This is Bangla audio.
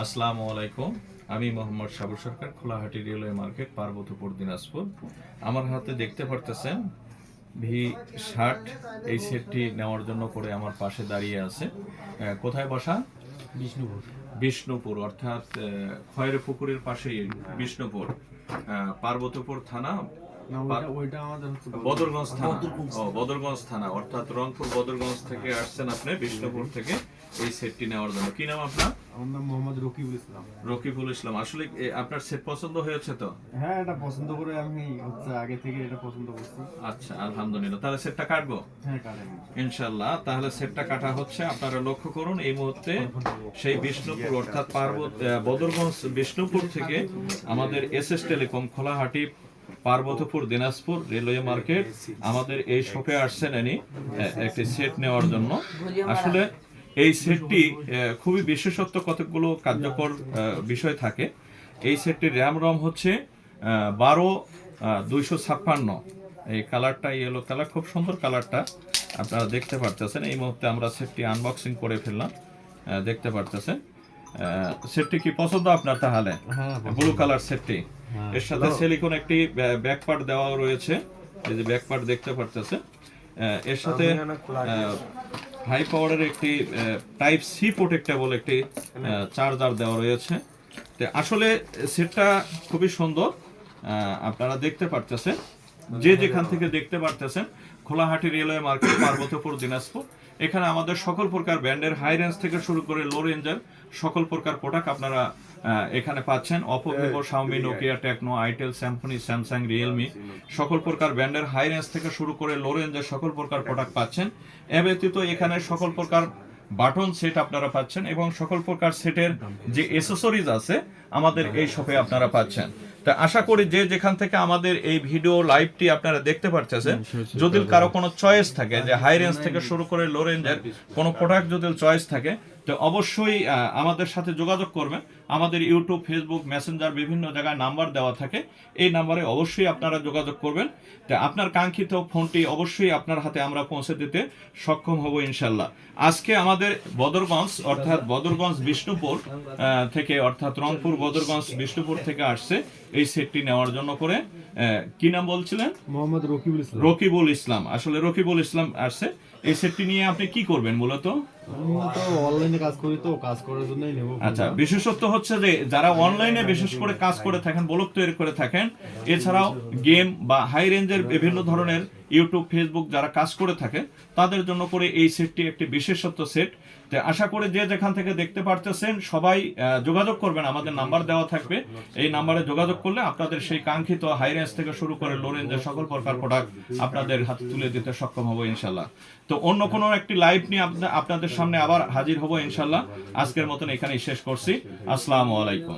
আসসালামু আলাইকুম। আমি মোহাম্মদ সাবুর সরকার, খোলাহাটি রেলওয়ে মার্কেট, পার্বতীপুর, দিনাজপুর। আমার হাতে দেখতে পারতেছেন V60 এই সেটটি নেওয়ার জন্য করে আমার পাশে দাঁড়িয়ে আছে। কোথায় বসা? বিষ্ণুপুর। বিষ্ণুপুর অর্থাৎ খয়ের পুকুরের পাশেই বিষ্ণুপুর, পার্বতীপুর থানা, বদরগঞ্জ থানা। বদরগঞ্জ থানা অর্থাৎ রংপুর বদরগঞ্জ থেকে আসছেন আপনি, বিষ্ণুপুর থেকে এই সেটটি নেওয়ার জন্য। কি নাম আপনার? আমার নাম মোহাম্মদ রকিবুল ইসলাম। রকিবুল ইসলাম। আসলে আপনার সেট পছন্দ হয়েছে তো? হ্যাঁ, এটা পছন্দ করে আমি আগে থেকে এটা পছন্দ করছি। আচ্ছা, আলহামদুলিল্লাহ। তাহলে সেটটা কাটবো হ্যাঁ, কাটেন ইনশাআল্লাহ। তাহলে সেটটা কাটা হচ্ছে। আপনারা লক্ষ্য করুন, এই মুহূর্তে সেই বিষ্ণুপুর অর্থাৎ বদরগঞ্জ বিষ্ণুপুর থেকে আমাদের SS telecom Kholahati Parbatipur Dinajpur railway market আমাদের এই শপে আসছেন এনি একটি সেট নেওয়ার জন্য। আসলে এই সেটটি খুবই বিশেষত্ব, কতগুলো কার্যকর বিষয় থাকে। এই সেটটির র্যাম রম হচ্ছে 12/256। এই কালারটা ইয়েলো কালার, খুব সুন্দর কালারটা আপনারা দেখতে পারতেছেন। এই মুহূর্তে আমরা সেটটি আনবক্সিং করে ফেললাম, দেখতে পারতেছেন। সেটটি কি পছন্দ আপনার? তাহলে ব্লু কালার সেটটি, এর সাথে সিলিকন একটি ব্যাক পার্ট দেওয়া রয়েছে, এই যে ব্যাক পার্ট দেখতে পারতেছেন। এর সাথে হাই পাওয়ারের একটি টাইপ সি প্রোটেক্টেবল একটি চার্জার দেওয়া রয়েছে। তো আসলে সেটটা খুবই সুন্দর, আপনারা দেখতে পারতেছেন। যে যেখান থেকে দেখতে পারতেছেন, খোলাহাটি রেলওয়ে মার্কেট, পার্বতীপুর, দিনাজপুর। এখানে আমাদের সকল প্রকার ব্র্যান্ডের হাই রেঞ্জ থেকে শুরু করে লো রেঞ্জের সকল প্রকার প্রোডাক্ট আপনারা এখানে পাচ্ছেন। Oppo, Vivo, Xiaomi, Nokia, Tecno, itel, Samsung, Samsung, Realme, সকল প্রকার ব্র্যান্ডের হাই রেঞ্জ থেকে শুরু করে লো রেঞ্জের সকল প্রকার প্রোডাক্ট পাচ্ছেন। এ ব্যতীত এখানে সকল প্রকার বাটন সেট আপনারা পাচ্ছেন এবং সকল প্রকার সেটের যে অ্যাসেসরিজ আছে আমাদের এই শপে আপনারা পাচ্ছেন। তা আশা করি যে যেখান থেকে আমাদের এই ভিডিও লাইভটি আপনারা দেখতে পারতেছেন, যদি কারো কোনো চয়েস থাকে যে হাই রেঞ্জ থেকে শুরু করে লো রেঞ্জের কোনো প্রোডাক্ট যদি চয়েস থাকে, তো অবশ্যই আমাদের সাথে যোগাযোগ করবেন। আমাদের ইউটিউব, ফেসবুক, মেসেঞ্জার বিভিন্ন জায়গায় নাম্বার দেওয়া থাকে, এই নাম্বারে অবশ্যই আপনারা যোগাযোগ করবেন। তো আপনার কাঙ্ক্ষিত ফোনটি অবশ্যই আপনার হাতে আমরা পৌঁছে দিতে সক্ষম হব ইনশাল্লাহ। আজকে আমাদের বদরগঞ্জ অর্থাৎ বদরগঞ্জ বিষ্ণুপুর থেকে অর্থাৎ রংপুর বদরগঞ্জ বিষ্ণুপুর থেকে আসছে এই সেটটি নেওয়ার জন্য করে। কি নাম বলছিলেন? মোহাম্মদ রকিবুল ইসলাম। রকিবুল ইসলাম। আসলে রকিবুল ইসলাম আসছে। এই সেটটি নিয়ে আপনি কি করবেন মূলত? অনলাইনে কাজ করি, তো কাজ করার জন্যই নেব। আচ্ছা, বিশেষত্ব হচ্ছে যে যারা অনলাইনে বিশেষ করে কাজ করে থাকেন, ব্লগ তৈরি করে থাকেন, এছাড়াও গেম বা হাই রেঞ্জের বিভিন্ন ধরনের ইউটিউব, ফেসবুক যারা কাজ করে থাকে, তাদের জন্য করে এই সেটটি একটি বিশেষত্ব সেট। তো আশা করি যে যেখান থেকে দেখতে পারতেছেন সবাই যোগাযোগ করবেন, আমাদের নাম্বার দেওয়া থাকবে। এই নাম্বারে যোগাযোগ করলে আপনাদের সেই কাঙ্ক্ষিত হাই রেঞ্জ থেকে শুরু করে লো রেঞ্জের সকল প্রকার প্রোডাক্ট আপনাদের হাতে তুলে দিতে সক্ষম হবো ইনশাল্লাহ। তো অন্য কোনো একটি লাইভ নিয়ে আপনাদের সামনে আবার হাজির হব ইনশাল্লাহ। আজকের মতন এখানেই শেষ করছি। আসসালামু আলাইকুম।